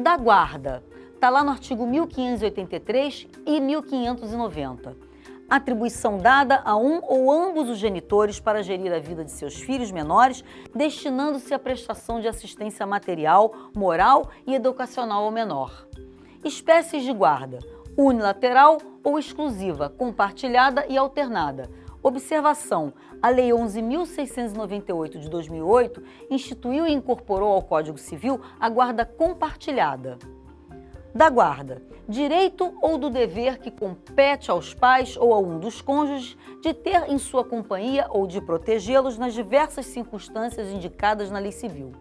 Da guarda, está lá no artigo 1583 e 1590. Atribuição dada a um ou ambos os genitores para gerir a vida de seus filhos menores, destinando-se à prestação de assistência material, moral e educacional ao menor. Espécies de guarda: unilateral ou exclusiva, compartilhada e alternada. Observação: a Lei 11.698 de 2008 instituiu e incorporou ao Código Civil a guarda compartilhada. Da guarda: direito ou do dever que compete aos pais ou a um dos cônjuges de ter em sua companhia ou de protegê-los nas diversas circunstâncias indicadas na lei civil.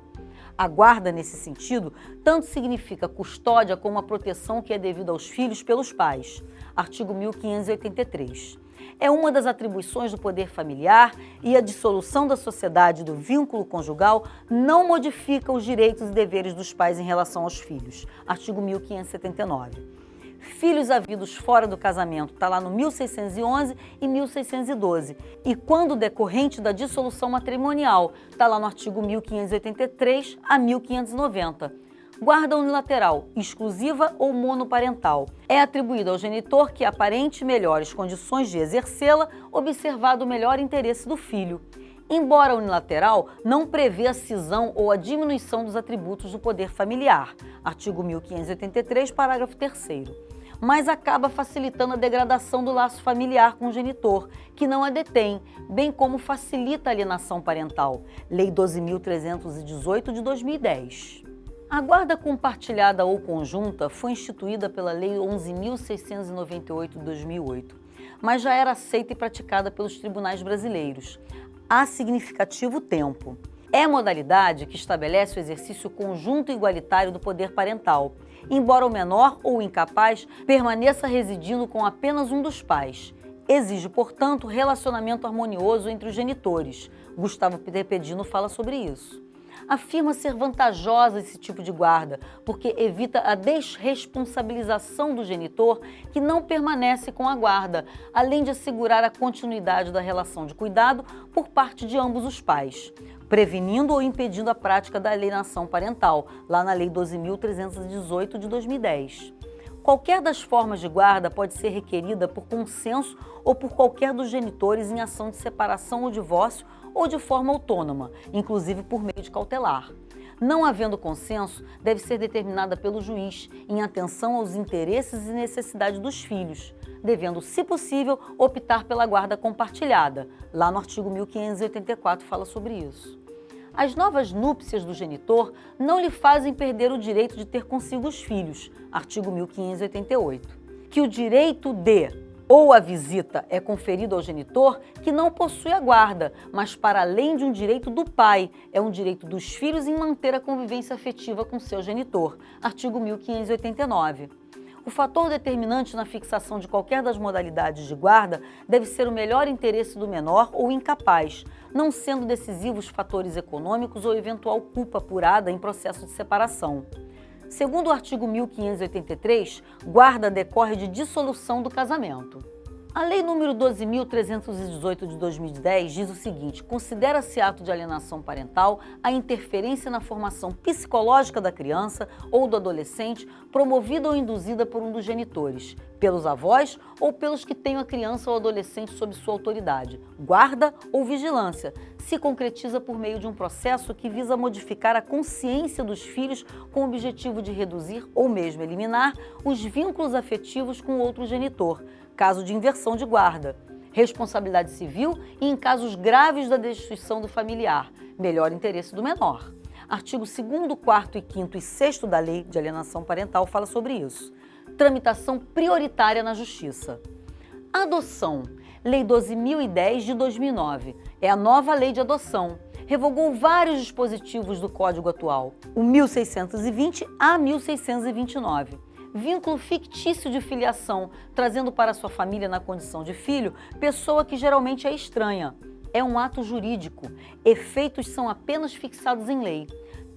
A guarda, nesse sentido, tanto significa custódia como a proteção que é devida aos filhos pelos pais. Artigo 1583. É uma das atribuições do poder familiar e a dissolução da sociedade do vínculo conjugal não modifica os direitos e deveres dos pais em relação aos filhos. Artigo 1579. Filhos havidos fora do casamento, está lá no 1611 e 1612. E quando decorrente da dissolução matrimonial, está lá no artigo 1583 a 1590. Guarda unilateral, exclusiva ou monoparental. É atribuída ao genitor que aparente melhores condições de exercê-la, observado o melhor interesse do filho. Embora unilateral, não prevê a cisão ou a diminuição dos atributos do poder familiar. Artigo 1583, parágrafo 3º. Mas acaba facilitando a degradação do laço familiar com o genitor, que não a detém, bem como facilita a alienação parental. Lei 12.318 de 2010. A guarda compartilhada ou conjunta foi instituída pela Lei 11.698 de 2008, mas já era aceita e praticada pelos tribunais brasileiros há significativo tempo. É a modalidade que estabelece o exercício conjunto e igualitário do poder parental, embora o menor ou incapaz permaneça residindo com apenas um dos pais. Exige, portanto, relacionamento harmonioso entre os genitores. Gustavo Pedino fala sobre isso. Afirma ser vantajosa esse tipo de guarda, porque evita a desresponsabilização do genitor que não permanece com a guarda, além de assegurar a continuidade da relação de cuidado por parte de ambos os pais, prevenindo ou impedindo a prática da alienação parental, lá na Lei 12.318 de 2010. Qualquer das formas de guarda pode ser requerida por consenso ou por qualquer dos genitores em ação de separação ou divórcio ou de forma autônoma, inclusive por meio de cautelar. Não havendo consenso, deve ser determinada pelo juiz em atenção aos interesses e necessidades dos filhos, devendo, se possível, optar pela guarda compartilhada. Lá no artigo 1584 fala sobre isso. As novas núpcias do genitor não lhe fazem perder o direito de ter consigo os filhos, artigo 1588. Que o direito de ou a visita é conferido ao genitor que não possui a guarda, mas para além de um direito do pai, é um direito dos filhos em manter a convivência afetiva com seu genitor, artigo 1589. O fator determinante na fixação de qualquer das modalidades de guarda deve ser o melhor interesse do menor ou incapaz, não sendo decisivos fatores econômicos ou eventual culpa apurada em processo de separação. Segundo o artigo 1583, guarda decorre de dissolução do casamento. A Lei nº 12.318 de 2010 diz o seguinte: considera-se ato de alienação parental a interferência na formação psicológica da criança ou do adolescente promovida ou induzida por um dos genitores, pelos avós ou pelos que tenham a criança ou adolescente sob sua autoridade, guarda ou vigilância. Se concretiza por meio de um processo que visa modificar a consciência dos filhos com o objetivo de reduzir ou mesmo eliminar os vínculos afetivos com outro genitor, caso de inversão de guarda, responsabilidade civil e em casos graves da destituição do familiar, melhor interesse do menor. Artigo 2º, 4º e 5º e 6º da Lei de Alienação Parental fala sobre isso. Tramitação prioritária na Justiça. Adoção. Lei 12.010 de 2009. É a nova lei de adoção. Revogou vários dispositivos do Código atual, o 1620 a 1629. Vínculo fictício de filiação, trazendo para sua família na condição de filho, pessoa que geralmente é estranha. É um ato jurídico. Efeitos são apenas fixados em lei.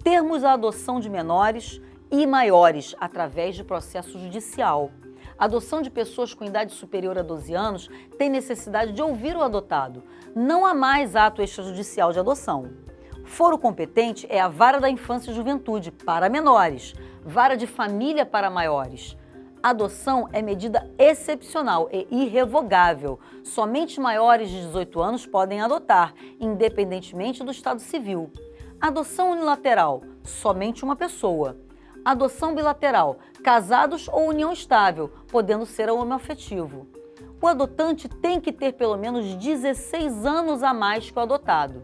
Termos a adoção de menores e maiores através de processo judicial. A adoção de pessoas com idade superior a 12 anos tem necessidade de ouvir o adotado. Não há mais ato extrajudicial de adoção. Foro competente é a Vara da Infância e Juventude, para menores. vara de família para maiores. Adoção é medida excepcional e irrevogável. Somente maiores de 18 anos podem adotar, independentemente do estado civil. Adoção unilateral, somente uma pessoa. Adoção bilateral, casados ou união estável, podendo ser homoafetivo. O adotante tem que ter pelo menos 16 anos a mais que o adotado.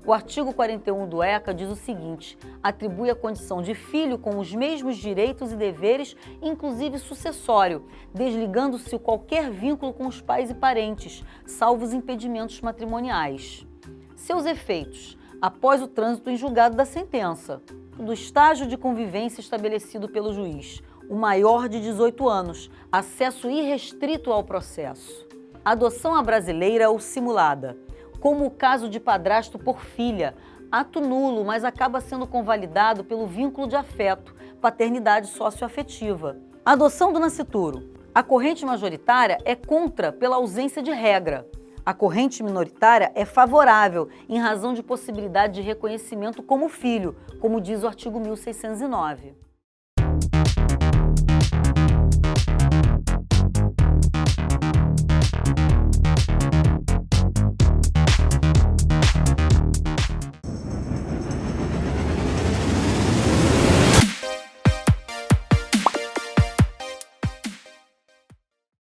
O artigo 41 do ECA diz o seguinte: atribui a condição de filho com os mesmos direitos e deveres, inclusive sucessório, desligando-se qualquer vínculo com os pais e parentes, salvo os impedimentos matrimoniais. Seus efeitos: após o trânsito em julgado da sentença, do estágio de convivência estabelecido pelo juiz, o maior de 18 anos, acesso irrestrito ao processo. Adoção à brasileira ou simulada, como o caso de padrasto por filha, ato nulo, mas acaba sendo convalidado pelo vínculo de afeto, paternidade socioafetiva. Adoção do nascituro. A corrente majoritária é contra pela ausência de regra. A corrente minoritária é favorável em razão de possibilidade de reconhecimento como filho, como diz o artigo 1609.